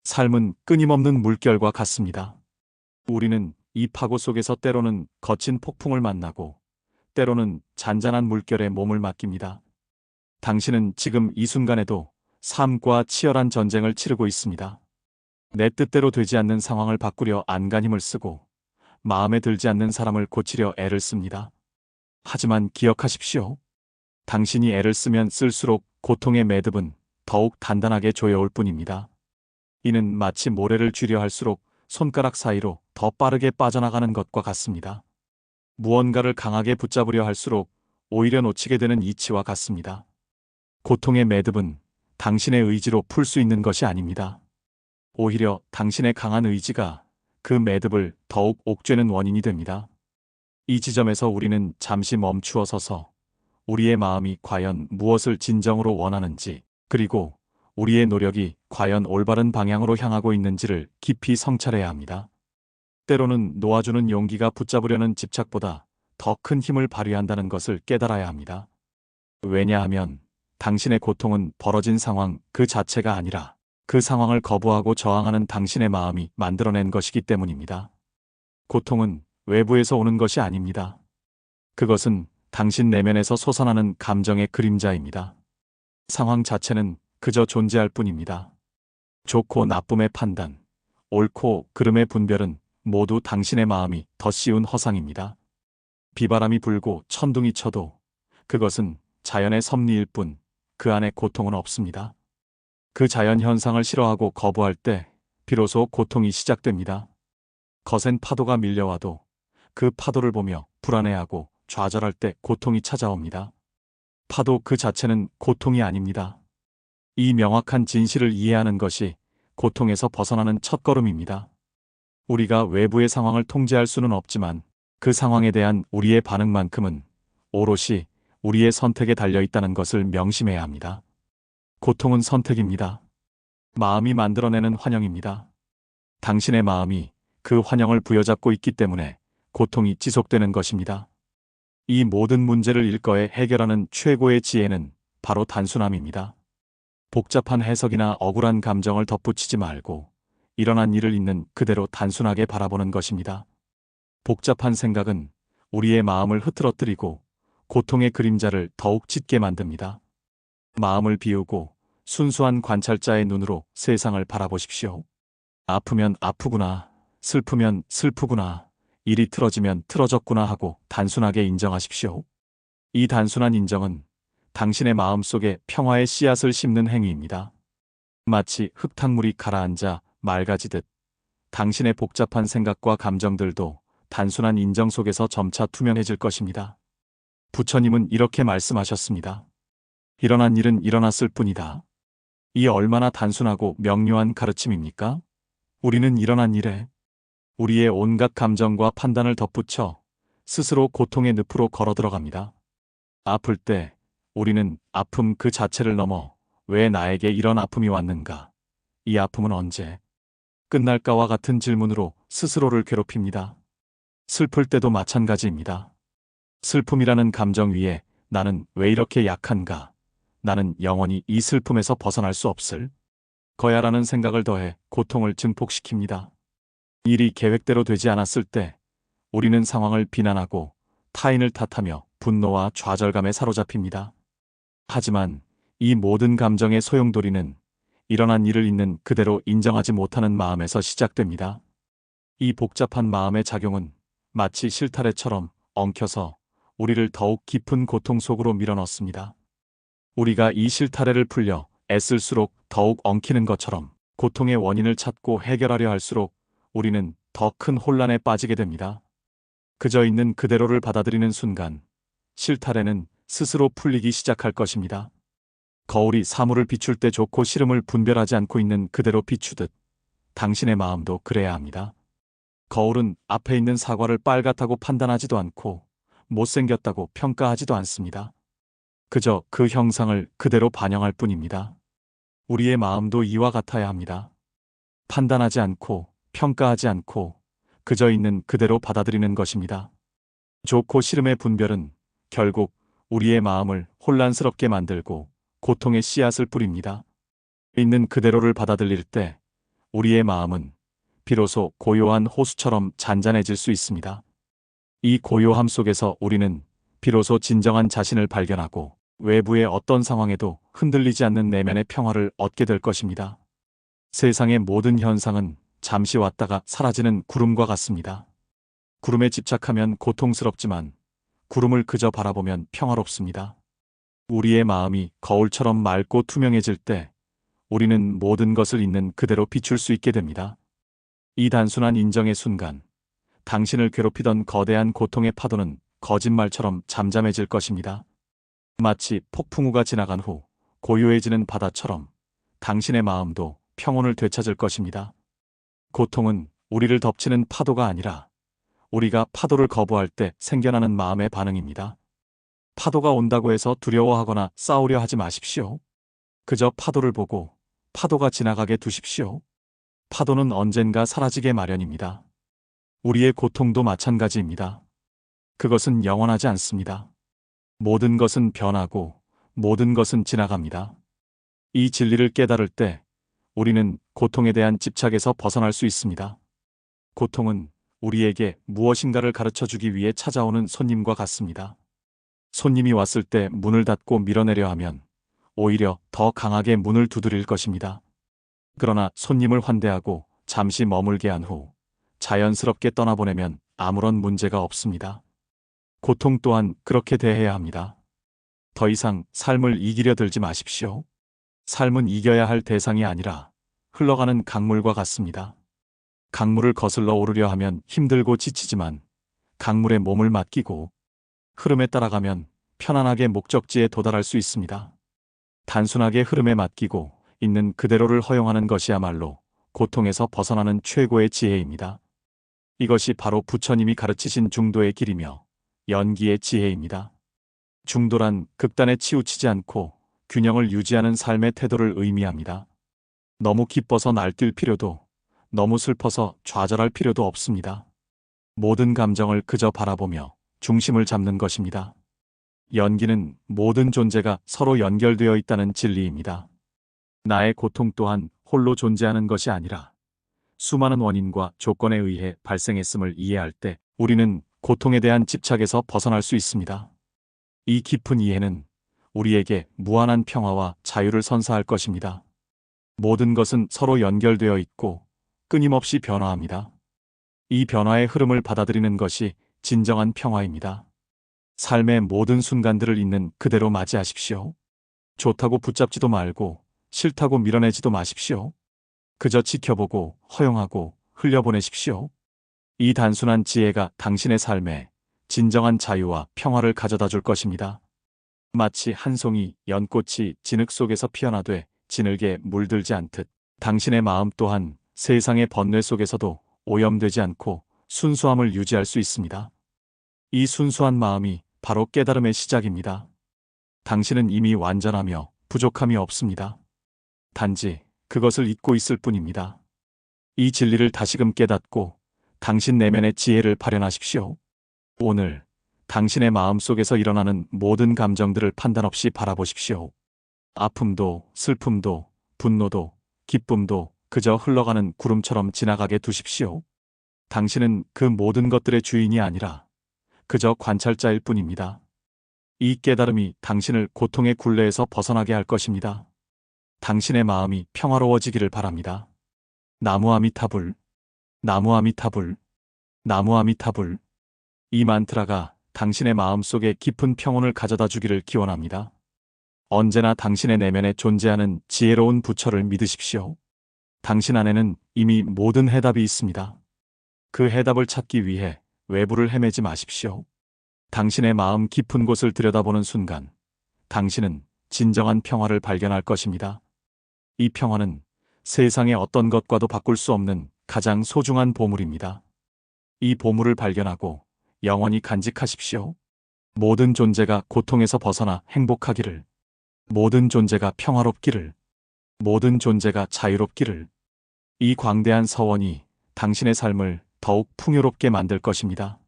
삶은 끊임없는 물결과 같습니다. 우리는 이 파고 속에서 때로는 거친 폭풍을 만나고 때로는 잔잔한 물결에 몸을 맡깁니다. 당신은 지금 이 순간에도 삶과 치열한 전쟁을 치르고 있습니다. 내 뜻대로 되지 않는 상황을 바꾸려 안간 힘을 쓰고 마음에 들지 않는 사람을 고치려 애를 씁니다. 하지만 기억하십시오. 당신이 애를 쓰면 쓸수록 고통의 매듭은 더욱 단단하게 조여올 뿐입니다. 이는 마치 모래를 쥐려 할수록 손가락 사이로 더 빠르게 빠져나가는 것과 같습니다. 무언가를 강하게 붙잡으려 할수록 오히려 놓치게 되는 이치와 같습니다. 고통의 매듭은 당신의 의지로 풀 수 있는 것이 아닙니다. 오히려 당신의 강한 의지가 그 매듭을 더욱 옥죄는 원인이 됩니다. 이 지점에서 우리는 잠시 멈추어 서서 우리의 마음이 과연 무엇을 진정으로 원하는지, 그리고 우리의 노력이 과연 올바른 방향으로 향하고 있는지를 깊이 성찰해야 합니다. 때로는 놓아주는 용기가 붙잡으려는 집착보다 더 큰 힘을 발휘한다는 것을 깨달아야 합니다. 왜냐하면 당신의 고통은 벌어진 상황 그 자체가 아니라 그 상황을 거부하고 저항하는 당신의 마음이 만들어낸 것이기 때문입니다. 고통은 외부에서 오는 것이 아닙니다. 그것은 당신 내면에서 솟아나는 감정의 그림자입니다. 상황 자체는 그저 존재할 뿐입니다. 좋고 나쁨의 판단, 옳고 그름의 분별은 모두 당신의 마음이 덧씌운 허상입니다. 비바람이 불고 천둥이 쳐도 그것은 자연의 섭리일 뿐 그 안에 고통은 없습니다. 그 자연 현상을 싫어하고 거부할 때 비로소 고통이 시작됩니다. 거센 파도가 밀려와도 그 파도를 보며 불안해하고 좌절할 때 고통이 찾아옵니다. 파도 그 자체는 고통이 아닙니다. 이 명확한 진실을 이해하는 것이 고통에서 벗어나는 첫걸음입니다. 우리가 외부의 상황을 통제할 수는 없지만 그 상황에 대한 우리의 반응만큼은 오롯이 우리의 선택에 달려 있다는 것을 명심해야 합니다. 고통은 선택입니다. 마음이 만들어내는 환영입니다. 당신의 마음이 그 환영을 부여잡고 있기 때문에 고통이 지속되는 것입니다. 이 모든 문제를 일거에 해결하는 최고의 지혜는 바로 단순함입니다. 복잡한 해석이나 억울한 감정을 덧붙이지 말고 일어난 일을 있는 그대로 단순하게 바라보는 것입니다. 복잡한 생각은 우리의 마음을 흐트러뜨리고 고통의 그림자를 더욱 짙게 만듭니다. 마음을 비우고 순수한 관찰자의 눈으로 세상을 바라보십시오. 아프면 아프구나, 슬프면 슬프구나, 일이 틀어지면 틀어졌구나 하고 단순하게 인정하십시오. 이 단순한 인정은 당신의 마음속에 평화의 씨앗을 심는 행위입니다. 마치 흙탕물이 가라앉아 맑아지듯 당신의 복잡한 생각과 감정들도 단순한 인정 속에서 점차 투명해질 것입니다. 부처님은 이렇게 말씀하셨습니다. 일어난 일은 일어났을 뿐이다. 이 얼마나 단순하고 명료한 가르침입니까? 우리는 일어난 일에 우리의 온갖 감정과 판단을 덧붙여 스스로 고통의 늪으로 걸어 들어갑니다. 아플 때 우리는 아픔 그 자체를 넘어 왜 나에게 이런 아픔이 왔는가? 이 아픔은 언제 끝날까와 같은 질문으로 스스로를 괴롭힙니다. 슬플 때도 마찬가지입니다. 슬픔이라는 감정 위에 나는 왜 이렇게 약한가? 나는 영원히 이 슬픔에서 벗어날 수 없을 거야라는 생각을 더해 고통을 증폭시킵니다. 일이 계획대로 되지 않았을 때 우리는 상황을 비난하고 타인을 탓하며 분노와 좌절감에 사로잡힙니다. 하지만 이 모든 감정의 소용돌이는 일어난 일을 있는 그대로 인정하지 못하는 마음에서 시작됩니다. 이 복잡한 마음의 작용은 마치 실타래처럼 엉켜서 우리를 더욱 깊은 고통 속으로 밀어넣습니다. 우리가 이 실타래를 풀려 애쓸수록 더욱 엉키는 것처럼 고통의 원인을 찾고 해결하려 할수록 우리는 더 큰 혼란에 빠지게 됩니다. 그저 있는 그대로를 받아들이는 순간 실타래는 스스로 풀리기 시작할 것입니다. 거울이 사물을 비출 때 좋고 싫음을 분별하지 않고 있는 그대로 비추듯 당신의 마음도 그래야 합니다. 거울은 앞에 있는 사과를 빨갛다고 판단하지도 않고 못생겼다고 평가하지도 않습니다. 그저 그 형상을 그대로 반영할 뿐입니다. 우리의 마음도 이와 같아야 합니다. 판단하지 않고 평가하지 않고 그저 있는 그대로 받아들이는 것입니다. 좋고 싫음의 분별은 결국 우리의 마음을 혼란스럽게 만들고 고통의 씨앗을 뿌립니다. 있는 그대로를 받아들일 때 우리의 마음은 비로소 고요한 호수처럼 잔잔해질 수 있습니다. 이 고요함 속에서 우리는 비로소 진정한 자신을 발견하고 외부의 어떤 상황에도 흔들리지 않는 내면의 평화를 얻게 될 것입니다. 세상의 모든 현상은 잠시 왔다가 사라지는 구름과 같습니다. 구름에 집착하면 고통스럽지만 구름을 그저 바라보면 평화롭습니다. 우리의 마음이 거울처럼 맑고 투명해질 때 우리는 모든 것을 있는 그대로 비출 수 있게 됩니다. 이 단순한 인정의 순간, 당신을 괴롭히던 거대한 고통의 파도는 거짓말처럼 잠잠해질 것입니다. 마치 폭풍우가 지나간 후 고요해지는 바다처럼 당신의 마음도 평온을 되찾을 것입니다. 고통은 우리를 덮치는 파도가 아니라 우리가 파도를 거부할 때 생겨나는 마음의 반응입니다. 파도가 온다고 해서 두려워하거나 싸우려 하지 마십시오. 그저 파도를 보고 파도가 지나가게 두십시오. 파도는 언젠가 사라지게 마련입니다. 우리의 고통도 마찬가지입니다. 그것은 영원하지 않습니다. 모든 것은 변하고 모든 것은 지나갑니다. 이 진리를 깨달을 때 우리는 고통에 대한 집착에서 벗어날 수 있습니다. 고통은 우리에게 무엇인가를 가르쳐 주기 위해 찾아오는 손님과 같습니다. 손님이 왔을 때 문을 닫고 밀어내려 하면 오히려 더 강하게 문을 두드릴 것입니다. 그러나 손님을 환대하고 잠시 머물게 한 후 자연스럽게 떠나보내면 아무런 문제가 없습니다. 고통 또한 그렇게 대해야 합니다. 더 이상 삶을 이기려 들지 마십시오. 삶은 이겨야 할 대상이 아니라 흘러가는 강물과 같습니다. 강물을 거슬러 오르려 하면 힘들고 지치지만 강물에 몸을 맡기고 흐름에 따라가면 편안하게 목적지에 도달할 수 있습니다. 단순하게 흐름에 맡기고 있는 그대로를 허용하는 것이야말로 고통에서 벗어나는 최고의 지혜입니다. 이것이 바로 부처님이 가르치신 중도의 길이며 연기의 지혜입니다. 중도란 극단에 치우치지 않고 균형을 유지하는 삶의 태도를 의미합니다. 너무 기뻐서 날뛸 필요도 너무 슬퍼서 좌절할 필요도 없습니다. 모든 감정을 그저 바라보며 중심을 잡는 것입니다. 연기는 모든 존재가 서로 연결되어 있다는 진리입니다. 나의 고통 또한 홀로 존재하는 것이 아니라 수많은 원인과 조건에 의해 발생했음을 이해할 때 우리는 고통에 대한 집착에서 벗어날 수 있습니다. 이 깊은 이해는 우리에게 무한한 평화와 자유를 선사할 것입니다. 모든 것은 서로 연결되어 있고 끊임없이 변화합니다. 이 변화의 흐름을 받아들이는 것이 진정한 평화입니다. 삶의 모든 순간들을 있는 그대로 맞이하십시오. 좋다고 붙잡지도 말고 싫다고 밀어내지도 마십시오. 그저 지켜보고 허용하고 흘려보내십시오. 이 단순한 지혜가 당신의 삶에 진정한 자유와 평화를 가져다 줄 것입니다. 마치 한 송이 연꽃이 진흙 속에서 피어나되 진흙에 물들지 않듯 당신의 마음 또한 세상의 번뇌 속에서도 오염되지 않고 순수함을 유지할 수 있습니다. 이 순수한 마음이 바로 깨달음의 시작입니다. 당신은 이미 완전하며 부족함이 없습니다. 단지 그것을 잊고 있을 뿐입니다. 이 진리를 다시금 깨닫고 당신 내면의 지혜를 발현하십시오. 오늘 당신의 마음 속에서 일어나는 모든 감정들을 판단 없이 바라보십시오. 아픔도 슬픔도 분노도 기쁨도 그저 흘러가는 구름처럼 지나가게 두십시오. 당신은 그 모든 것들의 주인이 아니라 그저 관찰자일 뿐입니다. 이 깨달음이 당신을 고통의 굴레에서 벗어나게 할 것입니다. 당신의 마음이 평화로워지기를 바랍니다. 나무 아미타불, 나무 아미타불, 나무 아미타불. 이 만트라가 당신의 마음 속에 깊은 평온을 가져다 주기를 기원합니다. 언제나 당신의 내면에 존재하는 지혜로운 부처를 믿으십시오. 당신 안에는 이미 모든 해답이 있습니다. 그 해답을 찾기 위해 외부를 헤매지 마십시오. 당신의 마음 깊은 곳을 들여다보는 순간 당신은 진정한 평화를 발견할 것입니다. 이 평화는 세상의 어떤 것과도 바꿀 수 없는 가장 소중한 보물입니다. 이 보물을 발견하고 영원히 간직하십시오. 모든 존재가 고통에서 벗어나 행복하기를, 모든 존재가 평화롭기를, 모든 존재가 자유롭기를. 이 광대한 서원이 당신의 삶을 더욱 풍요롭게 만들 것입니다.